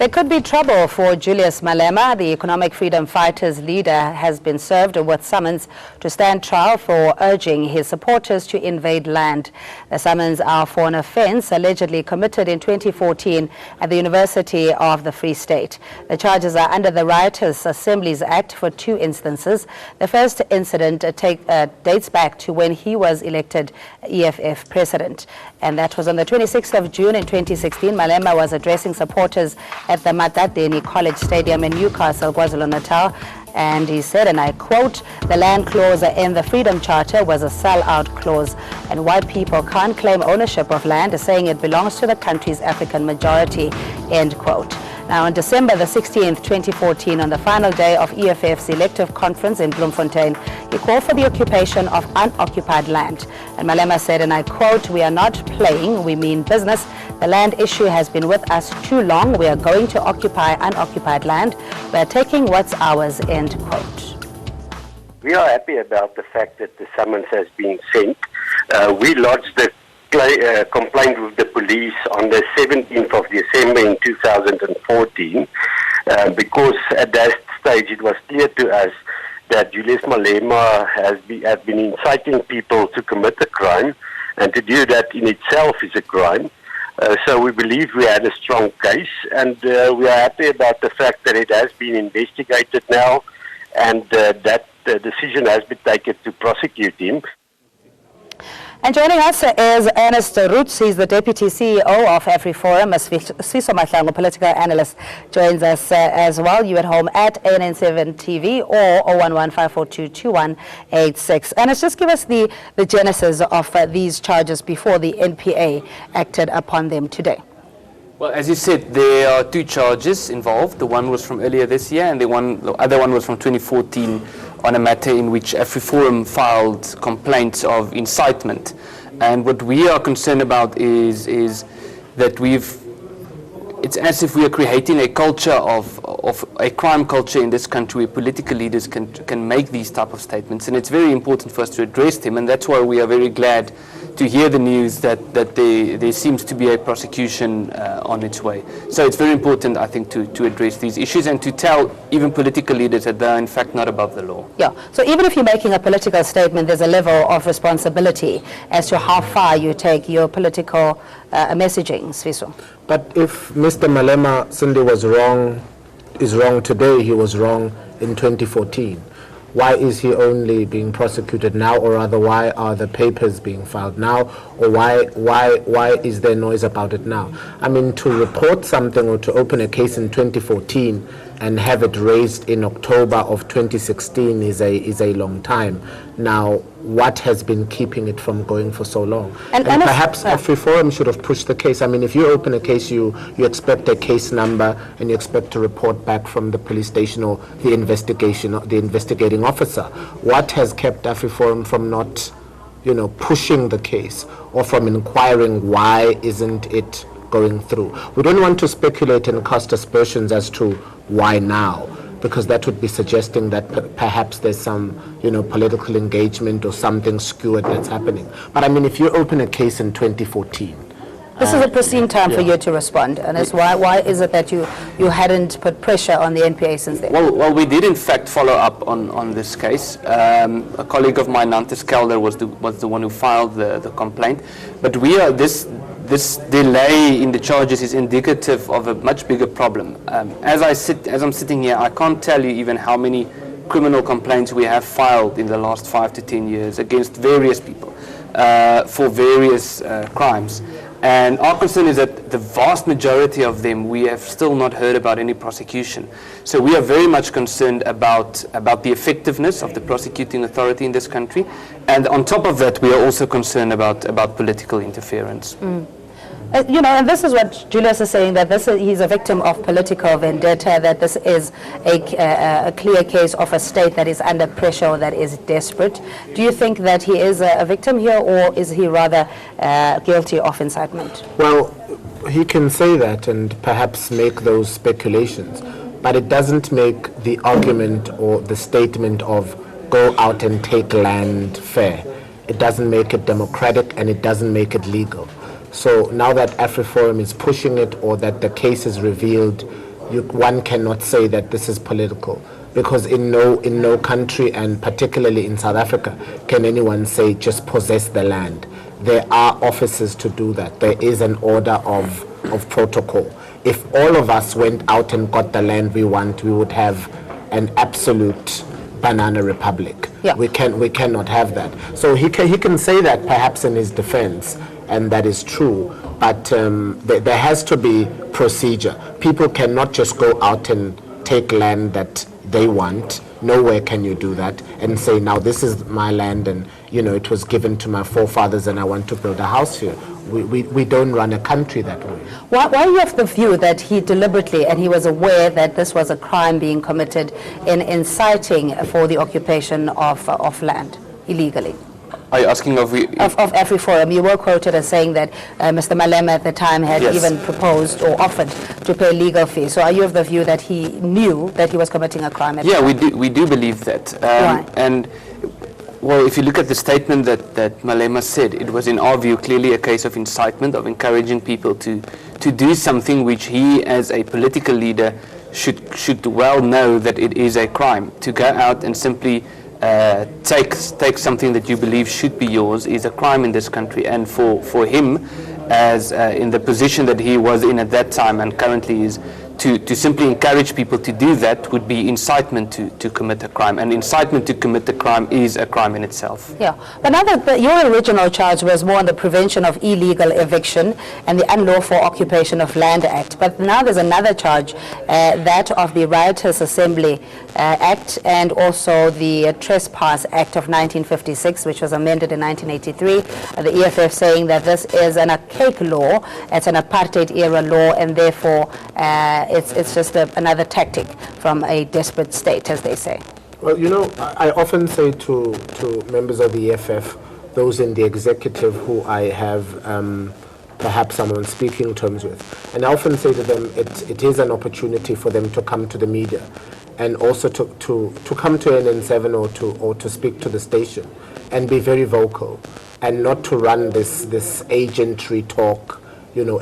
There could be trouble for Julius Malema. The economic freedom fighters leader has been served with summons to stand trial for urging his supporters to invade land. The summons are for an offence allegedly committed in 2014 at the University of the Free State. The charges are under the Riotous Assemblies Act for two instances. The first incident dates back to when he was elected EFF president, and that was on the 26th of June in 2016. Malema was addressing supporters at the Matateni College Stadium in Newcastle, KwaZulu-Natal, and he said, and I quote, "The land clause in the Freedom Charter was a sell-out clause, and white people can't claim ownership of land, saying it belongs to the country's African majority," end quote. Now, on December the 16th, 2014, on the final day of EFF's elective conference in Bloemfontein, he called for the occupation of unoccupied land. And Malema said, and I quote, "We are not playing, we mean business. The land issue has been with us too long. We are going to occupy unoccupied land. We are taking what's ours," end quote. We are happy about the fact that the summons has been sent. We lodged the complaint with the police on the 17th of December in 2014 because at that stage it was clear to us that Julius Malema has been inciting people to commit a crime, and to do that in itself is a crime. So we believe we had a strong case, and we are happy about the fact that it has been investigated now, and that decision has been taken to prosecute him. And joining us is Ernst Roets. He's the Deputy CEO of AfriForum. Sifiso Mahlangu, political analyst, joins us as well. You at home at ANN7 TV or 011-542-2186. Ernst, just give us the genesis of these charges before the NPA acted upon them today. Well, as you said, there are two charges involved. The one was from earlier this year, and the other one was from 2014 on a matter in which AfriForum filed complaints of incitement. And what we are concerned about is that it's as if we are creating a culture of a crime culture in this country where political leaders can make these type of statements. And it's very important for us to address them, and that's why we are very glad to hear the news that there seems to be a prosecution on its way. So it's very important, I think, to address these issues and to tell even political leaders that they are in fact not above the law. Yeah, so even if you're making a political statement, there's a level of responsibility as to how far you take your political messaging, Sifiso. But if Mr. Malema Sinde is wrong today, he was wrong in 2014. Why is he only being prosecuted now, or rather why are the papers being filed now, or why is there noise about it now? I mean, to report something or to open a case in 2014 and have it raised in October of 2016 is a long time. Now, what has been keeping it from going for so long? And perhaps AfriForum should have pushed the case. I mean, if you open a case, you expect a case number and you expect to report back from the police station or the investigating officer. What has kept AfriForum from not, pushing the case or from inquiring why isn't it going through? We don't want to speculate and cast aspersions as to why now, because that would be suggesting that perhaps there's some, political engagement or something skewed that's happening. But I mean, if you open a case in 2014, this is a pristine time for you to respond, and it's why is it that you hadn't put pressure on the NPA since then? Well, we did in fact follow up on this case. A colleague of mine, Nantes Kelder, was the one who filed the complaint. But this delay in the charges is indicative of a much bigger problem. As I'm sitting here, I can't tell you even how many criminal complaints we have filed in the last 5 to 10 years against various people for various crimes. And our concern is that the vast majority of them, we have still not heard about any prosecution. So we are very much concerned about the effectiveness of the prosecuting authority in this country. And on top of that, we are also concerned about political interference. And this is what Julius is saying, that he's a victim of political vendetta, that this is a clear case of a state that is under pressure or that is desperate. Do you think that he is a victim here, or is he rather guilty of incitement? Well, he can say that and perhaps make those speculations, but it doesn't make the argument or the statement of go out and take land fair. It doesn't make it democratic, and it doesn't make it legal. So now that AfriForum is pushing it, or that the case is revealed one cannot say that this is political, because in no country, and particularly in South Africa, can anyone say just possess the land. There are offices to do that. There is an order of protocol. If all of us went out and got the land we want, we would have an absolute banana republic. Yeah. We cannot have that. So he can say that perhaps in his defense, and that is true. But there has to be procedure. People cannot just go out and take land that they want. Nowhere can you do that and say, now this is my land, and it was given to my forefathers and I want to build a house here. We don't run a country that way. Why are you of the view that he deliberately, and he was aware that this was a crime being committed in inciting for the occupation of land illegally? Are you asking of AfriForum? You were quoted as saying that Mr. Malema at the time had Yes. even proposed or offered to pay legal fees. So are you of the view that he knew that he was committing a crime? Yeah, we do believe that. Why? And well, if you look at the statement that Malema said, it was in our view clearly a case of incitement, of encouraging people to do something which he, as a political leader, should well know that it is a crime. To go out and simply take something that you believe should be yours is a crime in this country. And for him, as in the position that he was in at that time and currently is, to simply encourage people to do that would be incitement to commit a crime. And incitement to commit a crime is a crime in itself. Yeah, but now that your original charge was more on the Prevention of Illegal Eviction and the Unlawful Occupation of Land Act, but now there's another charge, that of the Riotous Assembly Act and also the Trespass Act of 1956, which was amended in 1983. The EFF saying that this is an archaic law, it's an apartheid-era law, and therefore it's just another tactic from a desperate state, as they say. Well, I often say to members of the EFF, those in the executive who I have perhaps I'm on speaking terms with, and I often say to them, it is an opportunity for them to come to the media and also to come to NN7 or to speak to the station and be very vocal and not to run this agentry talk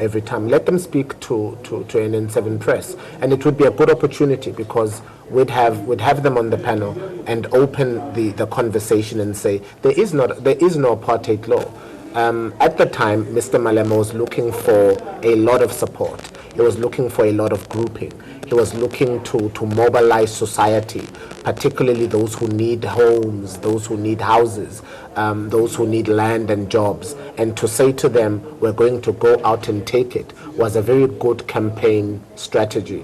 every time. Let them speak to NN7 Press, and it would be a good opportunity because we'd have them on the panel and open the conversation and say there is no apartheid law. At the time, Mr. Malema was looking for a lot of support. He was looking for a lot of grouping. He was looking to mobilize society, particularly those who need homes, those who need houses, those who need land and jobs. And to say to them, we're going to go out and take it, was a very good campaign strategy.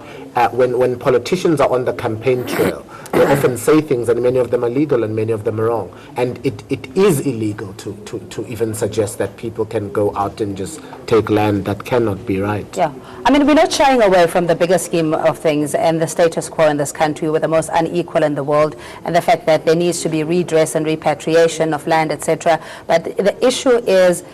When politicians are on the campaign trail, they often say things, and many of them are legal and many of them are wrong. And it is illegal to even suggest that people can go out and just take land. That cannot be right. Yeah. I mean, we're not shying away from the bigger scheme of things and the status quo in this country. We're the most unequal in the world, and the fact that there needs to be redress and repatriation of land, etc. But the issue is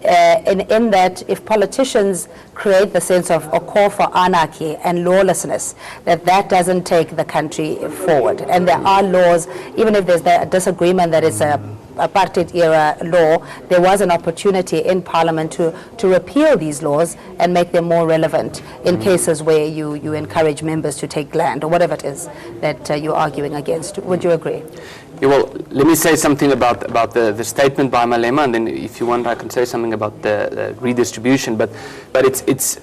in that if politicians create the sense of a call for anarchy and lawlessness, that doesn't take the country forward. And there are laws, even if there's a disagreement that it's a apartheid-era law, there was an opportunity in Parliament to repeal these laws and make them more relevant in cases where you encourage members to take land or whatever it is that you're arguing against. Would you agree? Yeah, well, let me say something about the statement by Malema, and then if you want I can say something about the redistribution. But it's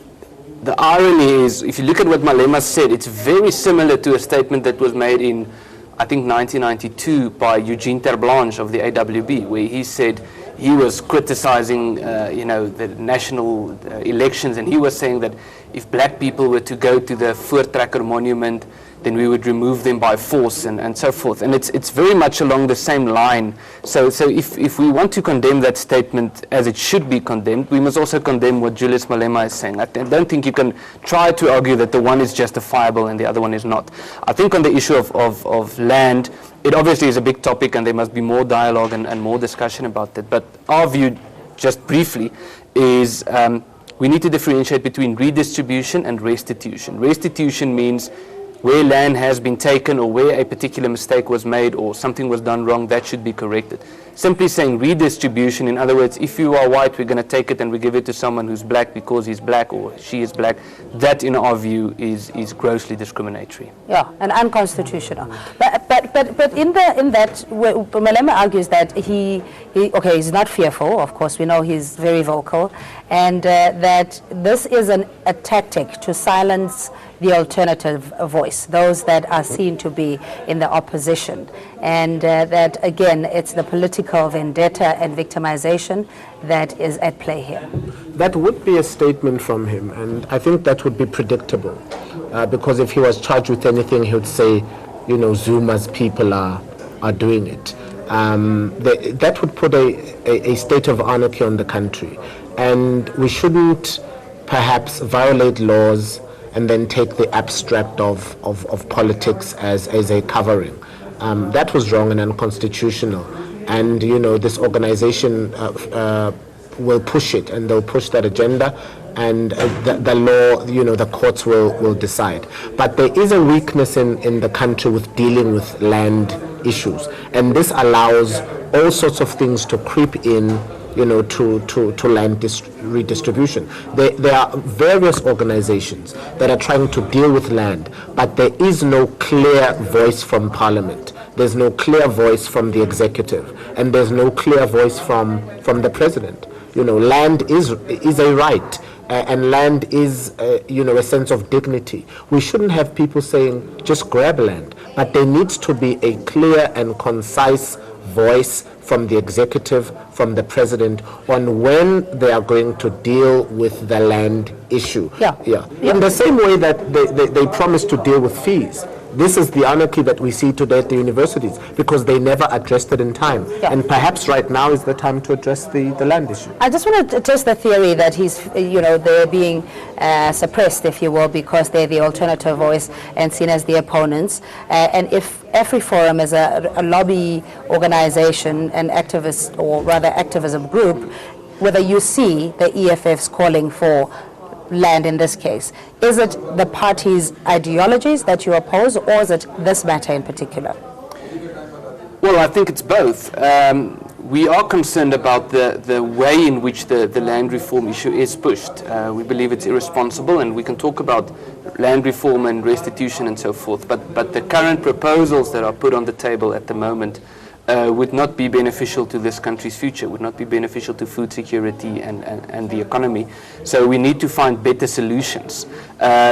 the irony is, if you look at what Malema said, it's very similar to a statement that was made in, I think, 1992 by Eugene Terblanche of the AWB, where he said he was criticizing the national elections, and he was saying that if black people were to go to the Voortrekker monument, then we would remove them by force and so forth. And it's very much along the same line. So if we want to condemn that statement as it should be condemned, we must also condemn what Julius Malema is saying. I don't think you can try to argue that the one is justifiable and the other one is not. I think on the issue of land, it obviously is a big topic and there must be more dialogue and more discussion about that. But our view, just briefly, is we need to differentiate between redistribution and restitution. Restitution means where land has been taken or where a particular mistake was made or something was done wrong, that should be corrected. Simply saying redistribution, in other words, if you are white, we're going to take it and we give it to someone who's black because he's black or she is black, that in our view is grossly discriminatory. Yeah, and unconstitutional. But in that, Malema argues that he's not fearful. Of course, we know he's very vocal, and that this is a tactic to silence the alternative voice, those that are seen to be in the opposition, and that again, it's the political vendetta and victimization that is at play here. That would be a statement from him, and I think that would be predictable, because if he was charged with anything, he would say, you know, Zuma's people are doing it. That would put a state of anarchy on the country, and we shouldn't perhaps violate laws and then take the abstract of politics as a covering. That was wrong and unconstitutional. And, you know, this organization will push it, and they'll push that agenda, and the law, you know, the courts will decide. But there is a weakness in the country with dealing with land issues. And this allows all sorts of things to creep in, you know, to land redistribution. There are various organizations that are trying to deal with land, but there is no clear voice from Parliament. There's no clear voice from the executive, and there's no clear voice from the president. You know, land is a right, and land is, you know, a sense of dignity. We shouldn't have people saying, just grab land, but there needs to be a clear and concise voice from the executive, from the president, on when they are going to deal with the land issue. Yeah. In the same way that they promised to deal with fees. This is the anarchy that we see today at the universities, because they never addressed it in time. Yeah. And perhaps right now is the time to address the land issue. I just want to test the theory that they're being suppressed, if you will, because they're the alternative voice and seen as the opponents. And if AfriForum is a lobby organization, an activist, or rather activism group, whether you see the EFFs calling for land in this case, is it the party's ideologies that you oppose, or is it this matter in particular? Well, I think it's both. We are concerned about the way in which the land reform issue is pushed. We believe it's irresponsible, and we can talk about land reform and restitution and so forth, but the current proposals that are put on the table at the moment would not be beneficial to this country's future, would not be beneficial to food security and the economy. So we need to find better solutions.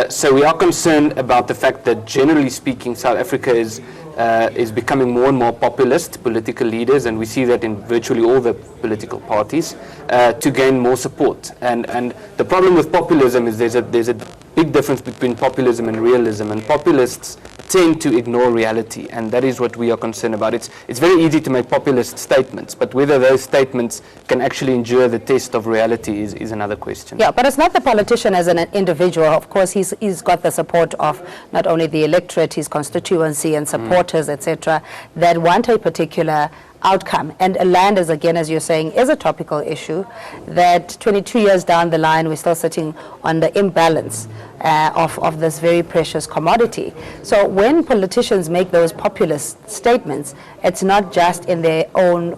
So we are concerned about the fact that, generally speaking, South Africa is becoming more and more populist, political leaders, and we see that in virtually all the political parties, to gain more support. And the problem with populism is there's a big difference between populism and realism, and populists tend to ignore reality, and that is what we are concerned about. It's very easy to make populist statements, but whether those statements can actually endure the test of reality is another question. Yeah, but it's not the politician as an individual. Of course, he's got the support of not only the electorate, his constituency and supporters, etc., that want a particular outcome. And land is, again, as you're saying, is a topical issue that 22 years down the line, we're still sitting on the imbalance of this very precious commodity. So when politicians make those populist statements, it's not just in their own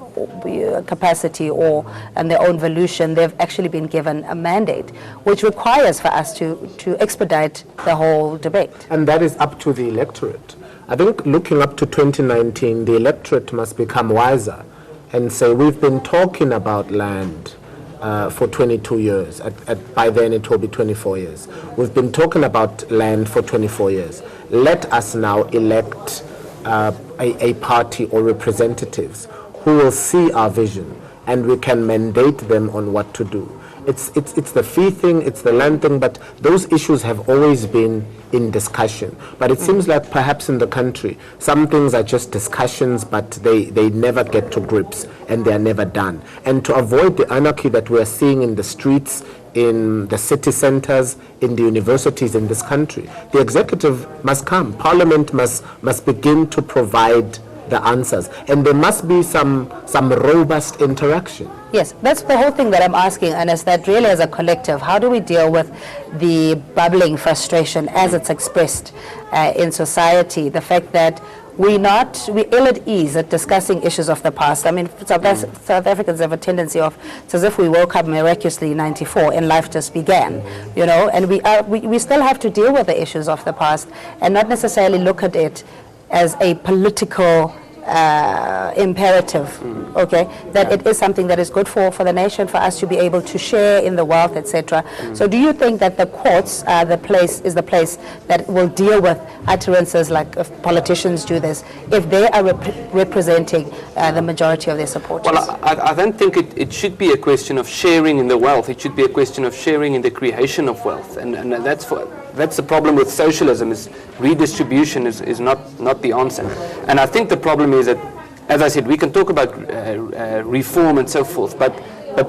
capacity or in their own volition. They've actually been given a mandate, which requires for us to expedite the whole debate. And that is up to the electorate. I think looking up to 2019, the electorate must become wiser and say, we've been talking about land for 22 years. By then it will be 24 years. We've been talking about land for 24 years. Let us now elect a party or representatives who will see our vision, and we can mandate them on what to do. It's the fee thing, it's the land thing, but those issues have always been in discussion. But it seems like perhaps in the country, some things are just discussions, but they never get to grips, and they are never done. And to avoid the anarchy that we are seeing in the streets, in the city centers, in the universities in this country, the executive must come. Parliament must begin to provide the answers. And there must be some robust interaction. Yes, that's the whole thing that I'm asking, and is that really as a collective, how do we deal with the bubbling frustration as it's expressed in society? The fact that we're ill at ease at discussing issues of the past. I mean, South Africans have a tendency of, it's as if we woke up miraculously in '94 and life just began, you know, and we still have to deal with the issues of the past and not necessarily look at it as a political imperative, okay, that it is something that is good for the nation, for us to be able to share in the wealth, etc. So do you think that the courts are the place that will deal with utterances like if politicians do this, if they are representing the majority of their supporters? Well, I don't think it should be a question of sharing in the wealth. It should be a question of sharing in the creation of wealth, and that's the problem with socialism, is redistribution is not the answer. And I think the problem is that, as I said, we can talk about reform and so forth, but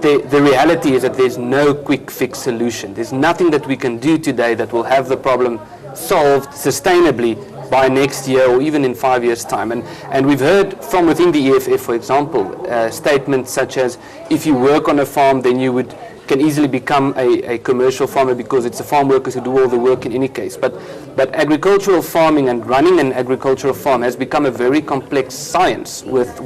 the reality is that there's no quick fix solution. There's nothing that we can do today that will have the problem solved sustainably by next year or even in 5 years' time. And we've heard from within the EFF, for example, statements such as, if you work on a farm, then you can easily become a commercial farmer because it's the farm workers who do all the work in any case. But agricultural farming and running an agricultural farm has become a very complex science with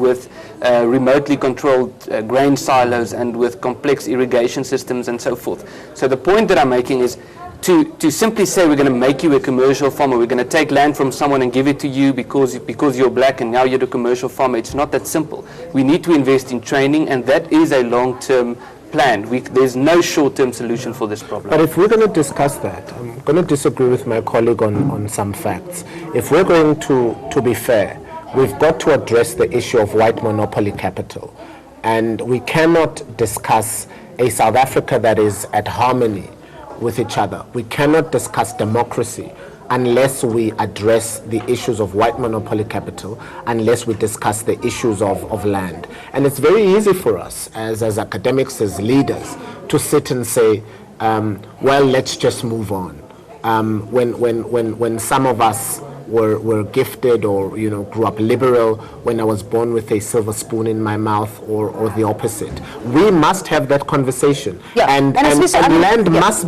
remotely controlled grain silos and with complex irrigation systems and so forth. So the point that I'm making is to simply say we're going to make you a commercial farmer, we're going to take land from someone and give it to you because you're black and now you're a commercial farmer. It's not that simple. We need to invest in training, and that is a long-term plan. There's no short-term solution for this problem. But if we're going to discuss that, I'm going to disagree with my colleague on some facts. If we're going to be fair, we've got to address the issue of white monopoly capital. And we cannot discuss a South Africa that is at harmony with each other. We cannot discuss democracy unless we address the issues of white monopoly capital, unless we discuss the issues of land. And it's very easy for us as academics, as leaders, to sit and say, well, let's just move on. When some of us were gifted or grew up liberal, when I was born with a silver spoon in my mouth, or the opposite. We must have that conversation. Yeah. And land must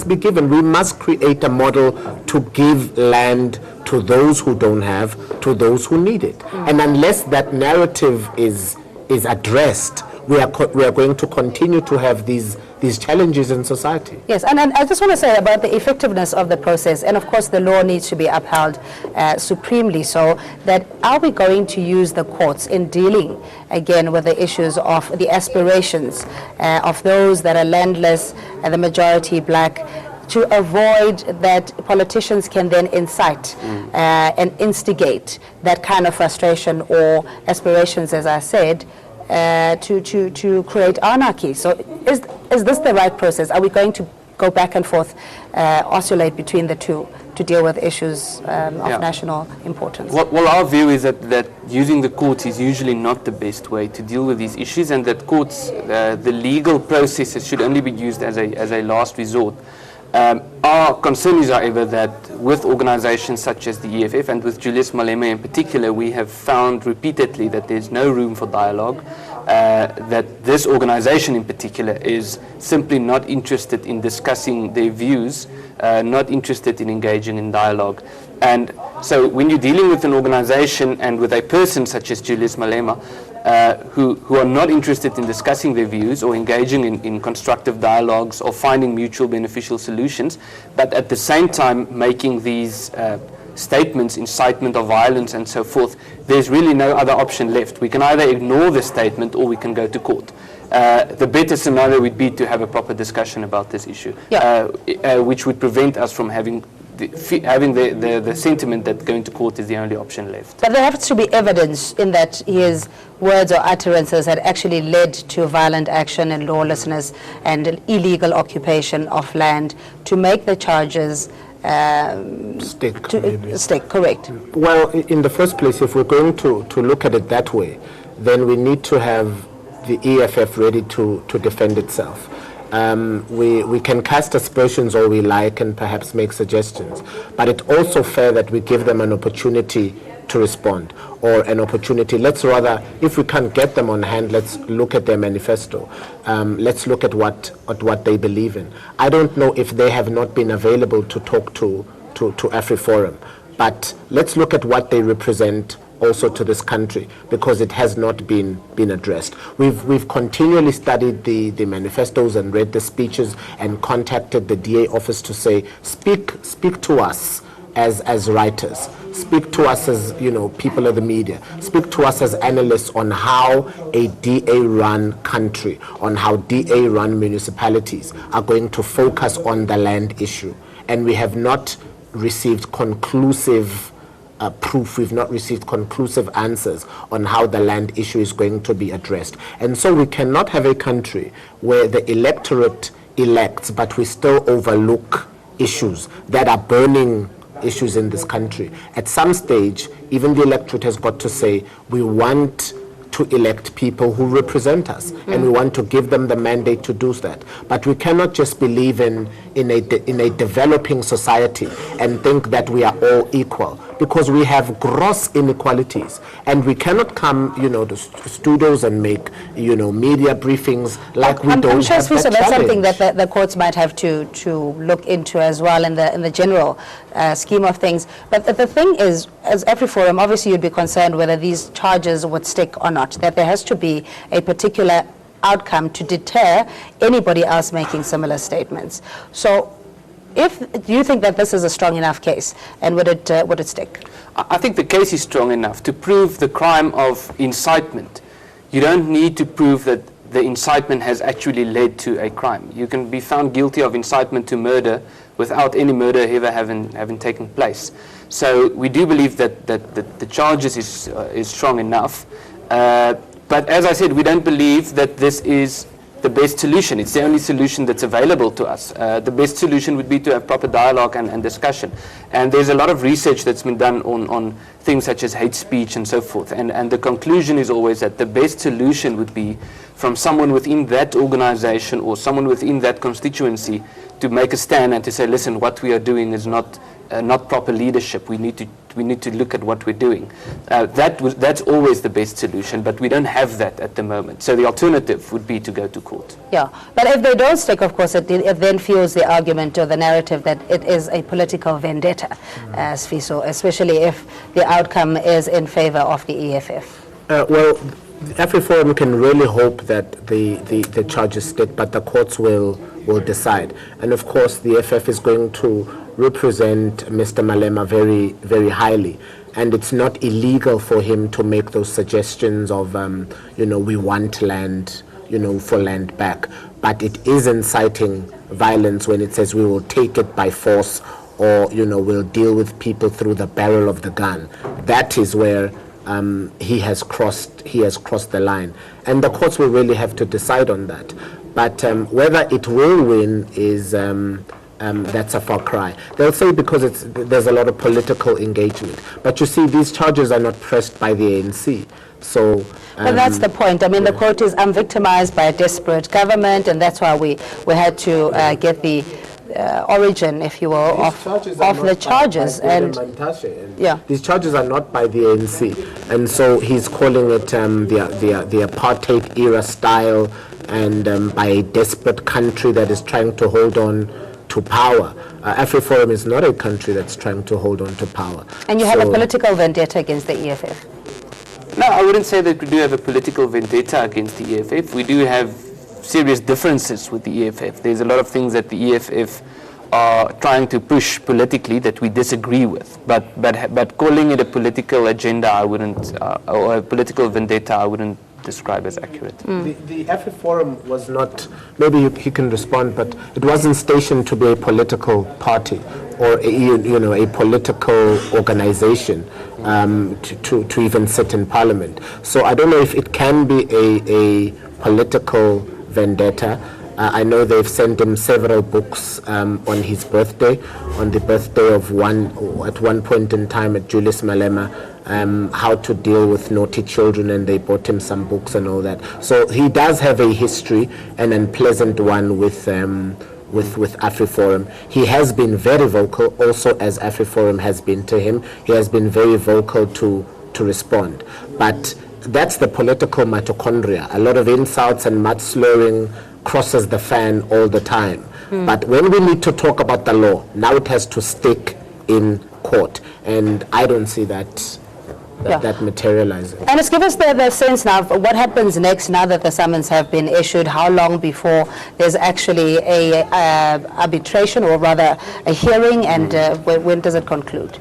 be given. We must create a model to give land to those who don't have, to those who need it. And unless that narrative is addressed, we are going to continue to have these challenges in society. Yes, and I just want to say about the effectiveness of the process, and of course the law needs to be upheld supremely, so that are we going to use the courts in dealing again with the issues of the aspirations of those that are landless and the majority black, to avoid that politicians can then incite and instigate that kind of frustration or aspirations, as I said, to create anarchy. So is this the right process? Are we going to go back and forth, oscillate between the two to deal with issues of national importance? Well, our view is that using the courts is usually not the best way to deal with these issues, and that courts, the legal processes should only be used as a last resort. Our concern is, however, that with organizations such as the EFF and with Julius Malema in particular, we have found repeatedly that there's no room for dialogue, that this organization in particular is simply not interested in discussing their views, not interested in engaging in dialogue. And so when you're dealing with an organization and with a person such as Julius Malema, who are not interested in discussing their views or engaging in constructive dialogues or finding mutual beneficial solutions, but at the same time making these statements, incitement of violence and so forth, there's really no other option left. We can either ignore the statement or we can go to court. The better scenario would be to have a proper discussion about this issue, which would prevent us from having the sentiment that going to court is the only option left. But there has to be evidence in that his words or utterances had actually led to violent action and lawlessness and illegal occupation of land to make the charges stick, correct? Well, in the first place, if we're going to look at it that way, then we need to have the EFF ready to defend itself. We can cast aspersions all we like and perhaps make suggestions, but it's also fair that we give them an opportunity to respond, or an opportunity. Let's rather, if we can't get them on hand, let's look at their manifesto. Let's look at what they believe in. I don't know if they have not been available to talk to AfriForum, but let's look at what they represent also to this country, because it has not been addressed. We've continually studied the manifestos and read the speeches and contacted the DA office to say, speak to us as writers, speak to us as people of the media, speak to us as analysts on how a DA-run country, on how DA-run municipalities are going to focus on the land issue. And we have not received conclusive proof, we've not received conclusive answers on how the land issue is going to be addressed. And so we cannot have a country where the electorate elects, but we still overlook issues that are burning issues in this country. At some stage, even the electorate has got to say, we want to elect people who represent us, and we want to give them the mandate to do that. But we cannot just believe in a developing society and think that we are all equal, because we have gross inequalities, and we cannot come to studios and make media briefings like we don't I'm sure have that that's challenge. something that the courts might have to look into as well in the general scheme of things. But the thing is, as AfriForum, obviously you'd be concerned whether these charges would stick or not, that there has to be a particular outcome to deter anybody else making similar statements. So do you think that this is a strong enough case, and would it stick? I think the case is strong enough to prove the crime of incitement. You don't need to prove that the incitement has actually led to a crime. You can be found guilty of incitement to murder without any murder ever having taken place. So we do believe that the charges is strong enough. But as I said, we don't believe that this is the best solution. It's the only solution that's available to us. The best solution would be to have proper dialogue and discussion. And there's a lot of research that's been done on things such as hate speech and so forth. And the conclusion is always that the best solution would be from someone within that organization or someone within that constituency to make a stand and to say, listen, what we are doing is not proper leadership. We need to look at what we're doing. That's always the best solution, but we don't have that at the moment. So the alternative would be to go to court. Yeah, but if they don't stick, of course, it then fuels the argument or the narrative that it is a political vendetta, as Fiso, especially if the outcome is in favor of the EFF. Well, AfriForum can really hope that the charges stick, but the courts will decide. And of course, the EFF is going to represent Mr. Malema very, very highly. And it's not illegal for him to make those suggestions of, we want land, for land back. But it is inciting violence when it says we will take it by force, or, we'll deal with people through the barrel of the gun. That is where he has crossed the line. And the courts will really have to decide on that. But whether it will win is that's a far cry. They'll say because there's a lot of political engagement. But you see, these charges are not pressed by the ANC. So, but that's the point. I mean, the quote is, I'm victimized by a desperate government, and that's why we had to get the origin, if you will, of the charges. And yeah, these charges are not by the ANC. And so he's calling it the apartheid era style, and by a desperate country that is trying to hold on to power. AfriForum is not a country that's trying to hold on to power. And you have a political vendetta against the EFF? No, I wouldn't say that we do have a political vendetta against the EFF. We do have serious differences with the EFF. There's a lot of things that the EFF are trying to push politically that we disagree with. But calling it a political agenda, I wouldn't, or a political vendetta, I wouldn't describe as accurate. The AfriForum was not, maybe he can respond, but it wasn't stationed to be a political party or a political organization to even sit in parliament. So I don't know if it can be a political vendetta. I know they've sent him several books on his birthday, on the birthday of at one point in time at Julius Malema, how to deal with naughty children, and they bought him some books and all that. So he does have a history, an unpleasant one, with with AfriForum. He has been very vocal, also as AfriForum has been to him. He has been very vocal to respond. But that's the political mitochondria. A lot of insults and mudslurring crosses the fan all the time. But when we need to talk about the law, now it has to stick in court. And I don't see that materializing. And just give us the sense now of what happens next now that the summons have been issued. How long before there's actually a arbitration, or rather a hearing, and when does it conclude?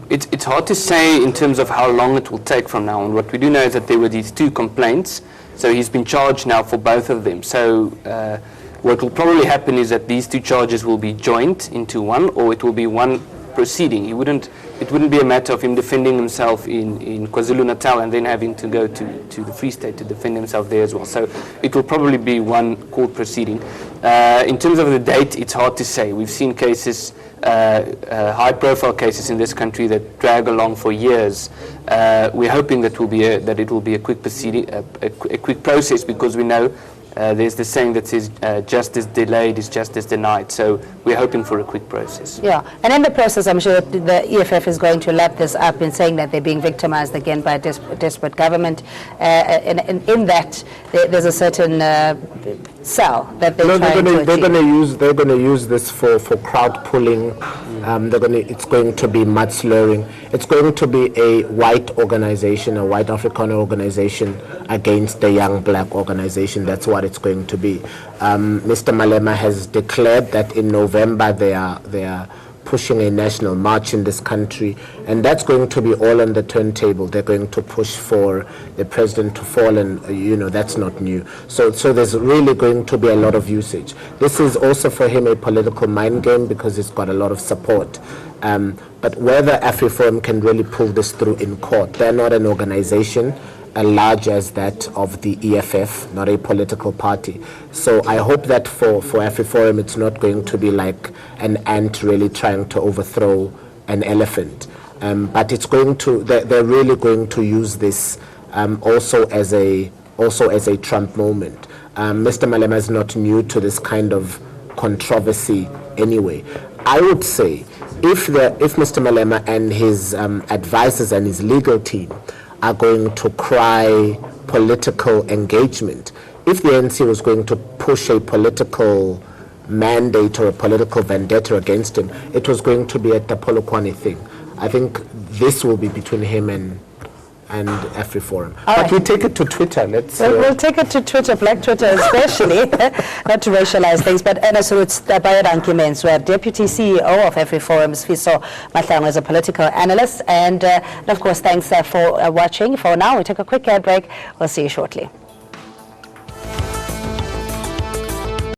It's hard to say in terms of how long it will take from now on. What we do know is that there were these two complaints, so he's been charged now for both of them. So what will probably happen is that these two charges will be joined into one, or it will be one proceeding. It wouldn't be a matter of him defending himself in KwaZulu-Natal and then having to go to the Free State to defend himself there as well. So it will probably be one court proceeding. In terms of the date, it's hard to say. We've seen cases, high-profile cases in this country that drag along for years. We're hoping that it will be a quick proceeding, a quick process, because we know there's the saying that says justice delayed is justice denied. So we're hoping for a quick process. Yeah, and in the process, I'm sure the EFF is going to lap this up in saying that they're being victimized again by a desperate government. And in that, there's a certain cell that they're trying to achieve. They're going to use this for crowd pulling. It's going to be mudslurring. It's going to be a white organization, a white African organization against a young black organization. That's what it's going to be. Mr. Malema has declared that in November they are pushing a national march in this country, and that's going to be all on the turntable. They're going to push for the president to fall, and that's not new. So there's really going to be a lot of usage. This is also for him a political mind game, because he's got a lot of support. But whether AfriForum can really pull this through in court, they're not an organization as large as that of the EFF, not a political party. So I hope that for AfriForum, it's not going to be like an ant really trying to overthrow an elephant. But it's going to, they're really going to use this also as a Trump moment. Mr. Malema is not new to this kind of controversy anyway. I would say if Mr. Malema and his advisors and his legal team are going to cry political engagement, if the ANC was going to push a political mandate or a political vendetta against him, it was going to be at the Polokwane thing. I think this will be between him and AfriForum. But we take it to Twitter. We'll take it to Twitter, Black Twitter especially, not to racialize things. But Ernst Roets, Deputy CEO of AfriForum, Sfiso Mahlangu is a political analyst. And of course, thanks for watching. For now, we take a quick ad break. We'll see you shortly.